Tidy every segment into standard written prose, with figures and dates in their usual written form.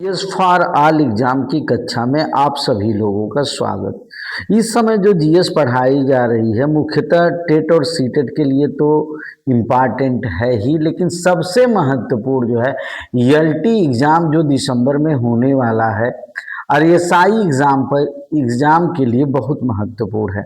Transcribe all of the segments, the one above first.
GS for all exam की कक्षा में आप सभी लोगों का स्वागत। इस समय जो जीएस पढ़ाई जा रही है मुख्यतः टेट और सीटेट के लिए तो इम्पॉर्टेंट है ही, लेकिन सबसे महत्वपूर्ण जो है ईएलटी एग्ज़ाम जो दिसंबर में होने वाला है और ये साई एग्ज़ाम के लिए बहुत महत्वपूर्ण है।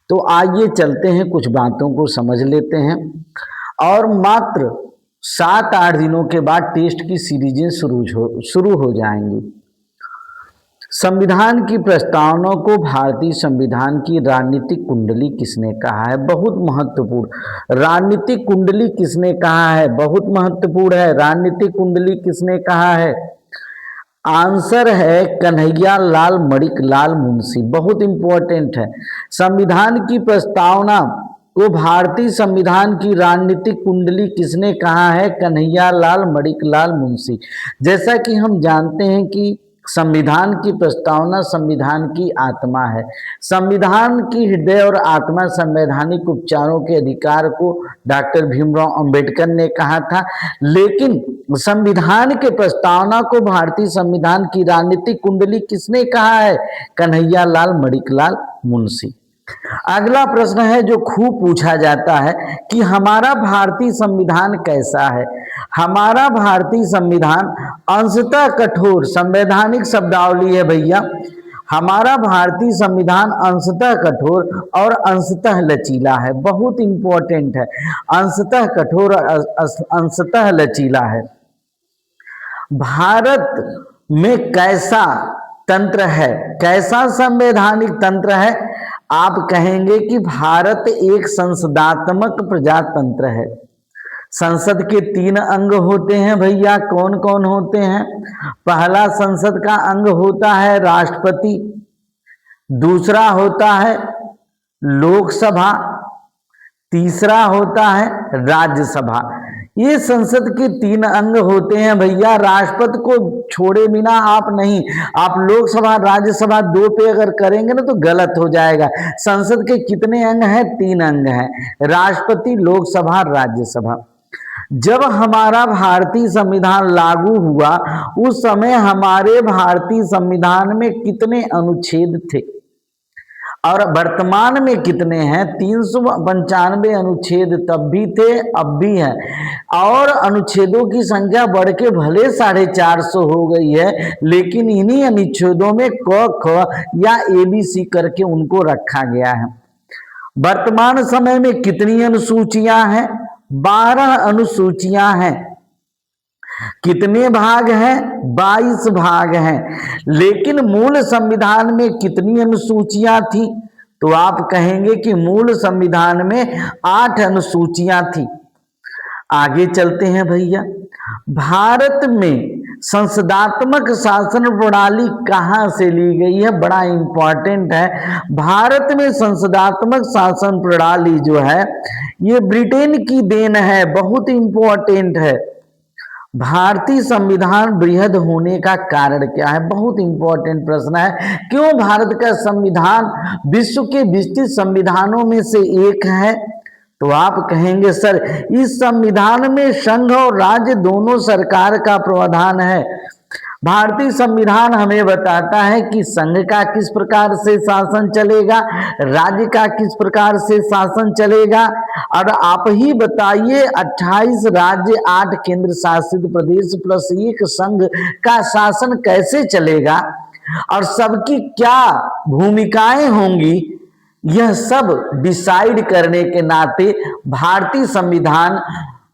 तो आइए चलते हैं, कुछ बातों को समझ लेते हैं। और मात्र 7-8 दिनों के बाद टेस्ट की सीरीजें शुरू हो जाएंगी। संविधान की प्रस्तावना को भारतीय संविधान की राजनीतिक कुंडली किसने कहा है? बहुत महत्वपूर्ण। राजनीतिक कुंडली किसने कहा है? बहुत महत्वपूर्ण है। राजनीतिक कुंडली किसने कहा है? आंसर है कन्हैया लाल मणिक लाल मुंशी। बहुत इंपॉर्टेंट है। संविधान की प्रस्तावना को भारतीय संविधान की राजनीतिक कुंडली किसने कहा है? कन्हैया लाल मणिक लाल मुंशी। जैसा कि हम जानते हैं कि संविधान की प्रस्तावना संविधान की आत्मा है। संविधान की हृदय और आत्मा संवैधानिक उपचारों के अधिकार को डॉक्टर भीमराव अंबेडकर ने कहा था, लेकिन संविधान के प्रस्तावना को भारतीय संविधान की राजनीतिक कुंडली किसने कहा है? कन्हैया लाल मणिक लाल मुंशी। अगला प्रश्न है जो खूब पूछा जाता है कि हमारा भारतीय संविधान कैसा है? हमारा भारतीय संविधान अंशतः कठोर, संवैधानिक शब्दावली है भैया। हमारा भारतीय संविधान अंशतः कठोर और अंशतः लचीला है। बहुत इंपॉर्टेंट है। अंशतः कठोर, अंशतः लचीला है। भारत में कैसा तंत्र है? कैसा संवैधानिक तंत्र है? आप कहेंगे कि भारत एक संसदात्मक प्रजातंत्र है। संसद के 3 अंग होते हैं भैया। कौन कौन होते हैं? पहला संसद का अंग होता है राष्ट्रपति, दूसरा होता है लोकसभा, तीसरा होता है राज्यसभा। ये संसद के 3 अंग होते हैं भैया। राष्ट्रपति को छोड़े बिना आप नहीं, आप लोकसभा राज्यसभा 2 पे अगर करेंगे ना तो गलत हो जाएगा। संसद के कितने अंग हैं? 3 अंग हैं, राष्ट्रपति, लोकसभा, राज्यसभा। जब हमारा भारतीय संविधान लागू हुआ उस समय हमारे भारतीय संविधान में कितने अनुच्छेद थे और वर्तमान में कितने हैं? 395 अनुच्छेद तब भी थे, अब भी है। और अनुच्छेदों की संख्या बढ़ के भले 450 हो गई है, लेकिन इन्हीं अनुच्छेदों में क, ख या ABC करके उनको रखा गया है। वर्तमान समय में कितनी अनुसूचियां हैं? 12 अनुसूचियां हैं। कितने भाग हैं? 22 भाग हैं। लेकिन मूल संविधान में कितनी अनुसूचियां थी? तो आप कहेंगे कि मूल संविधान में 8 अनुसूचियां थी। आगे चलते हैं भैया। भारत में संसदात्मक शासन प्रणाली कहां से ली गई है? बड़ा इंपॉर्टेंट है। भारत में संसदात्मक शासन प्रणाली जो है ये ब्रिटेन की देन है। बहुत इंपॉर्टेंट है। भारतीय संविधान बृहद होने का कारण क्या है? बहुत इंपॉर्टेंट प्रश्न है। क्यों भारत का संविधान विश्व के विस्तृत संविधानों में से एक है? तो आप कहेंगे सर इस संविधान में संघ और राज्य दोनों सरकार का प्रावधान है। भारतीय संविधान हमें बताता है कि संघ का किस प्रकार से शासन चलेगा, राज्य का किस प्रकार से शासन चलेगा। और आप ही बताइए 28 राज्य 8 केंद्र शासित प्रदेश प्लस 1 संघ का शासन कैसे चलेगा और सबकी क्या भूमिकाएं होंगी? यह सब डिसाइड करने के नाते भारतीय संविधान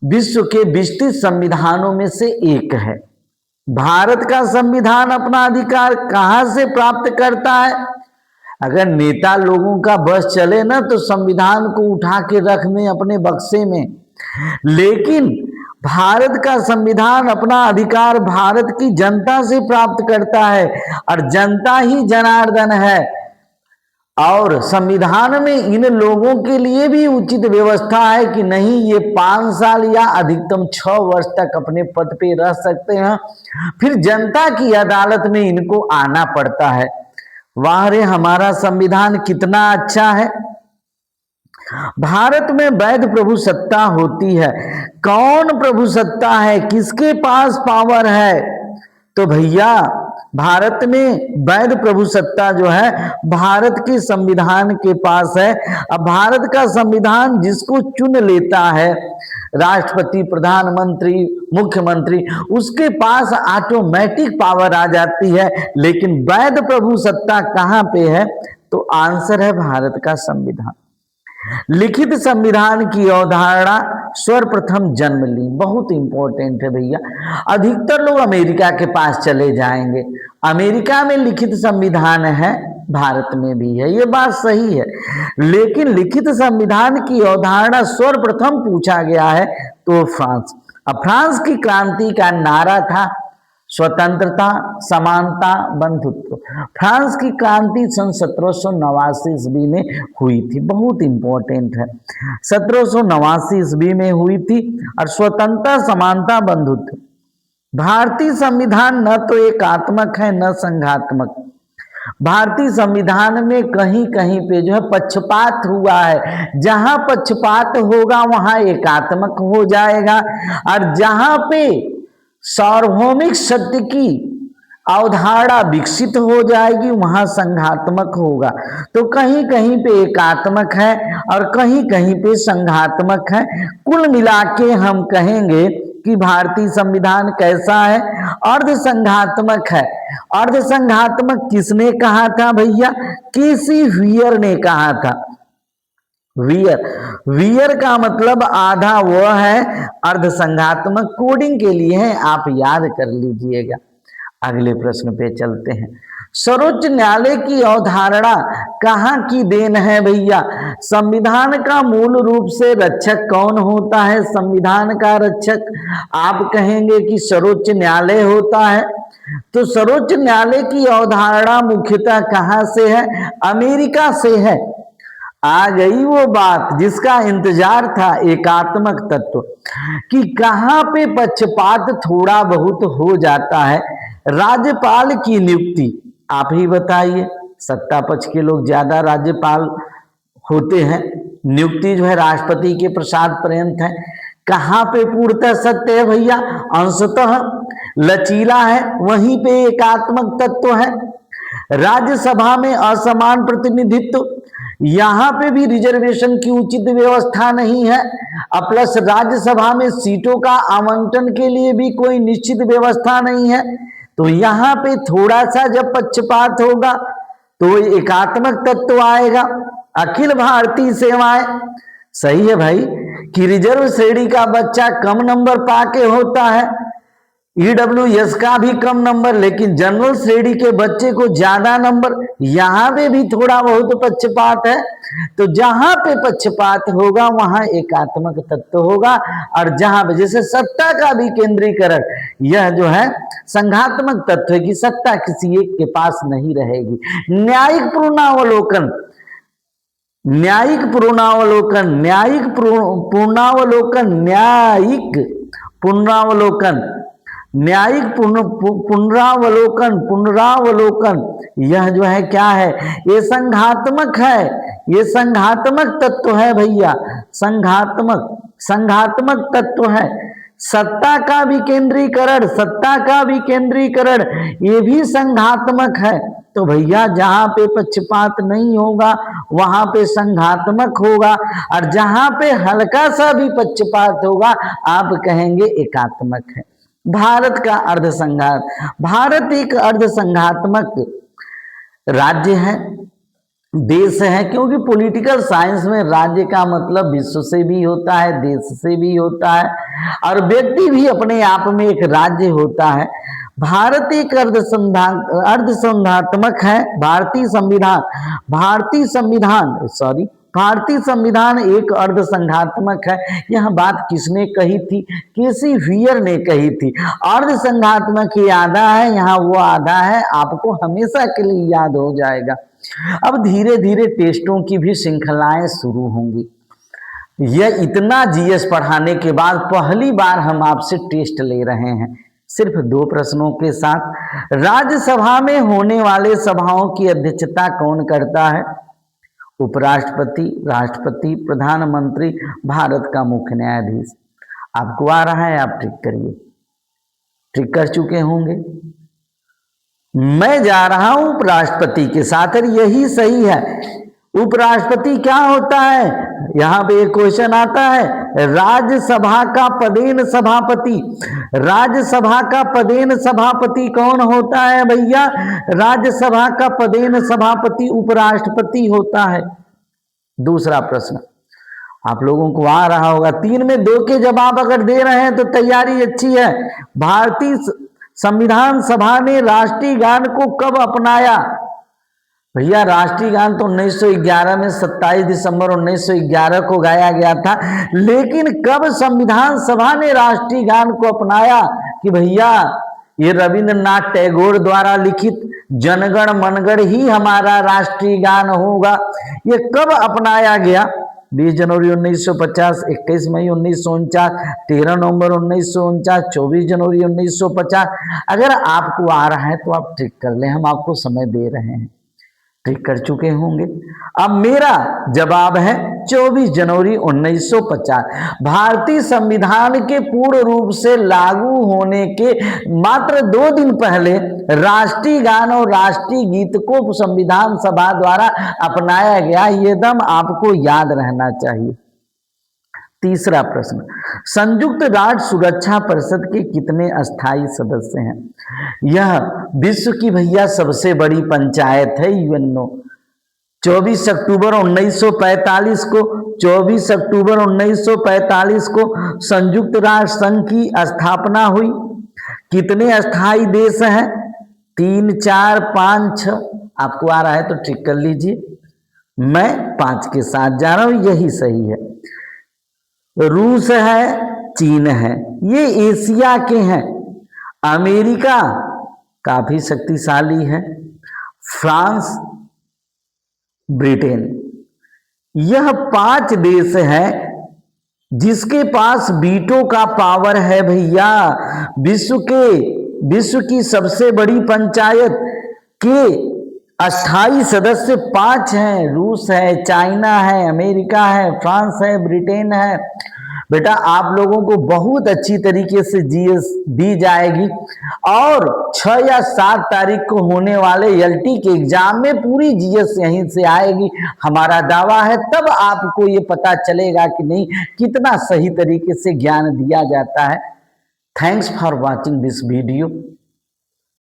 विश्व के विस्तृत संविधानों में से एक है। भारत का संविधान अपना अधिकार कहां से प्राप्त करता है? अगर नेता लोगों का बस चले ना तो संविधान को उठा के रख दें अपने बक्से में, लेकिन भारत का संविधान अपना अधिकार भारत की जनता से प्राप्त करता है और जनता ही जनार्दन है। और संविधान में इन लोगों के लिए भी उचित व्यवस्था है कि नहीं ये 5 साल या अधिकतम 6 वर्ष तक अपने पद पे रह सकते हैं, फिर जनता की अदालत में इनको आना पड़ता है। वाह रे हमारा संविधान कितना अच्छा है। भारत में वैध प्रभुसत्ता होती है। कौन प्रभुसत्ता है? किसके पास पावर है? तो भैया भारत में वैध प्रभु सत्ता जो है भारत के संविधान के पास है। अब भारत का संविधान जिसको चुन लेता है राष्ट्रपति, प्रधानमंत्री, मुख्यमंत्री, उसके पास ऑटोमेटिक पावर आ जाती है। लेकिन वैध प्रभु सत्ता कहां पे है? तो आंसर है भारत का संविधान। लिखित संविधान की अवधारणा सर्वप्रथम जन्म ली, बहुत इंपॉर्टेंट है भैया। अधिकतर लोग अमेरिका के पास चले जाएंगे, अमेरिका में लिखित संविधान है, भारत में भी है, ये बात सही है। लेकिन लिखित संविधान की अवधारणा सर्वप्रथम पूछा गया है तो फ्रांस। अब फ्रांस की क्रांति का नारा था स्वतंत्रता, समानता, बंधुत्व। फ्रांस की क्रांति सन 1789 ईस्वी में हुई थी, बहुत इंपॉर्टेंट है। 1789 ईस्वी में हुई थी और स्वतंत्रता, समानता, बंधुत्व। भारतीय संविधान न तो एकात्मक है न संघात्मक। भारतीय संविधान में कहीं कहीं पे जो है पक्षपात हुआ है। जहां पक्षपात होगा वहां एकात्मक हो जाएगा और जहां पे सार्वभौमिक सत्य की अवधारणा विकसित हो जाएगी वहां संघात्मक होगा। तो कहीं कहीं पे एकात्मक है और कहीं कहीं पे संघात्मक है। कुल मिला के हम कहेंगे कि भारतीय संविधान कैसा है? अर्ध संघात्मक है। अर्ध संघात्मक किसने कहा था भैया? केसी व्हीयर ने कहा था। वियर, वियर का मतलब आधा वह है, अर्धसंघात्मक कोडिंग के लिए है, आप याद कर लीजिएगा। अगले प्रश्न पे चलते हैं। सर्वोच्च न्यायालय की अवधारणा कहाँ की देन है भैया? संविधान का मूल रूप से रक्षक कौन होता है? संविधान का रक्षक आप कहेंगे कि सर्वोच्च न्यायालय होता है। तो सर्वोच्च न्यायालय की अवधारणा मुख्यतः कहाँ से है? अमेरिका से है। आ गई वो बात जिसका इंतजार था, एकात्मक तत्व, कि कहां पे पक्षपात थोड़ा बहुत हो जाता है। राज्यपाल की नियुक्ति आप ही बताइए, सत्ता पक्ष के लोग ज्यादा राज्यपाल होते हैं, नियुक्ति जो है राष्ट्रपति के प्रसाद पर्यंत है। कहां पे पूर्णतः सत्य है भैया? अंशतः लचीला है, वहीं पे एकात्मक तत्व है। राज्यसभा में असमान प्रतिनिधित्व, यहां पे भी रिजर्वेशन की उचित व्यवस्था नहीं है। प्लस राज्यसभा में सीटों का आवंटन के लिए भी कोई निश्चित व्यवस्था नहीं है। तो यहाँ पे थोड़ा सा जब पक्षपात होगा तो एकात्मक तत्व आएगा। अखिल भारतीय सेवाएं, सही है भाई कि रिजर्व श्रेणी का बच्चा कम नंबर पाके होता है, ईडब्ल्यूएस का भी कम नंबर, लेकिन जनरल श्रेणी के बच्चे को ज्यादा नंबर। यहां पे भी थोड़ा बहुत पक्षपात है। तो जहां पे पक्षपात होगा वहां एकात्मक तत्व होगा, और जहां पे जैसे सत्ता का भी केंद्रीकरण, यह जो है संघात्मक तत्व है कि सत्ता किसी एक के पास नहीं रहेगी। न्यायिक पूर्णावलोकन, न्यायिक पूर्णावलोकन, न्यायिक पूर्णावलोकन, न्यायिक पुनरावलोकन, न्यायिक पुनरावलोकन, पुनरावलोकन, यह जो है क्या है? ये संघात्मक है, ये संघात्मक तत्व है भैया, संघात्मक तत्व है। सत्ता का विकेंद्रीकरण, सत्ता का विकेंद्रीकरण, ये भी संघात्मक है। तो भैया जहां पे पक्षपात नहीं होगा वहां पे संघात्मक होगा, और जहां पे हल्का सा भी पक्षपात होगा आप कहेंगे एकात्मक है। भारत का अर्धसंघात, भारत एक अर्धसंघात्मक राज्य है, देश है, क्योंकि पॉलिटिकल साइंस में राज्य का मतलब विश्व से भी होता है, देश से भी होता है, और व्यक्ति भी अपने आप में एक राज्य होता है। भारत एक अर्धसंघात्मक है। भारतीय संविधान एक अर्धसंघात्मक है। यह बात किसने कही थी? केसी व्हीयर ने कही थी। अर्धसंघात्मक ये आधा है, यहाँ वो आधा है, आपको हमेशा के लिए याद हो जाएगा। अब धीरे धीरे टेस्टों की भी श्रृंखलाएं शुरू होंगी। यह इतना जीएस पढ़ाने के बाद पहली बार हम आपसे टेस्ट ले रहे हैं, सिर्फ 2 प्रश्नों के साथ। राज्यसभा में होने वाले सभाओं की अध्यक्षता कौन करता है? उपराष्ट्रपति, राष्ट्रपति, प्रधानमंत्री, भारत का मुख्य न्यायाधीश। आपको आ रहा है, आप ट्रिक करिए, ट्रिक कर चुके होंगे। मैं जा रहा हूं उपराष्ट्रपति के साथ, और यही सही है। उपराष्ट्रपति क्या होता है? यहां पे एक क्वेश्चन आता है, राज्यसभा का पदेन सभापति। राज्यसभा का पदेन सभापति कौन होता है भैया? राज्यसभा का पदेन सभापति उपराष्ट्रपति होता है। दूसरा प्रश्न आप लोगों को आ रहा होगा, 3 में 2 के जवाब अगर दे रहे हैं तो तैयारी अच्छी है। भारतीय संविधान सभा ने राष्ट्रीय गान को कब अपनाया? भैया राष्ट्रीय गान तो 1911 में 27 दिसंबर 1911 को गाया गया था, लेकिन कब संविधान सभा ने राष्ट्रीय गान को अपनाया? कि भैया ये रविंद्रनाथ टैगोर द्वारा लिखित जनगण मनगण ही हमारा राष्ट्रीय गान होगा। ये कब अपनाया गया? 20 जनवरी 1950, 21 मई 1949, 13 नवंबर 1949, 24 जनवरी 1950। अगर आपको आ रहा है तो आप ट्रिक कर लें, हम आपको समय दे रहे हैं, ट्रिक कर चुके होंगे। अब मेरा जवाब है 24 जनवरी 1950। भारतीय संविधान के पूर्ण रूप से लागू होने के मात्र 2 दिन पहले राष्ट्रीय गान और राष्ट्रीय गीत को संविधान सभा द्वारा अपनाया गया। ये दम आपको याद रहना चाहिए। तीसरा प्रश्न, संयुक्त राष्ट्र सुरक्षा परिषद के कितने अस्थायी सदस्य हैं? यह विश्व की भैया सबसे बड़ी पंचायत है यूएनओ। 24 अक्टूबर 1945 को 24 अक्टूबर 1945 को संयुक्त राष्ट्र संघ की स्थापना हुई। कितने अस्थायी देश हैं? 3, 4, 5, 6। आपको आ रहा है तो ट्रिक कर लीजिए। मैं 5 के साथ जा रहा हूं, यही सही है। रूस है, चीन है, ये एशिया के हैं। अमेरिका काफी शक्तिशाली है, फ्रांस, ब्रिटेन, यह 5 देश हैं जिसके पास वीटो का पावर है भैया। विश्व की सबसे बड़ी पंचायत के अस्थायी सदस्य 5 हैं। रूस है, चाइना है, अमेरिका है, फ्रांस है, ब्रिटेन है। बेटा आप लोगों को बहुत अच्छी तरीके से जीएस दी जाएगी, और 6 या 7 तारीख को होने वाले एलटी के एग्जाम में पूरी जीएस यहीं से आएगी, हमारा दावा है। तब आपको ये पता चलेगा कि नहीं कितना सही तरीके से ज्ञान दिया जाता है। Thanks for watching this video.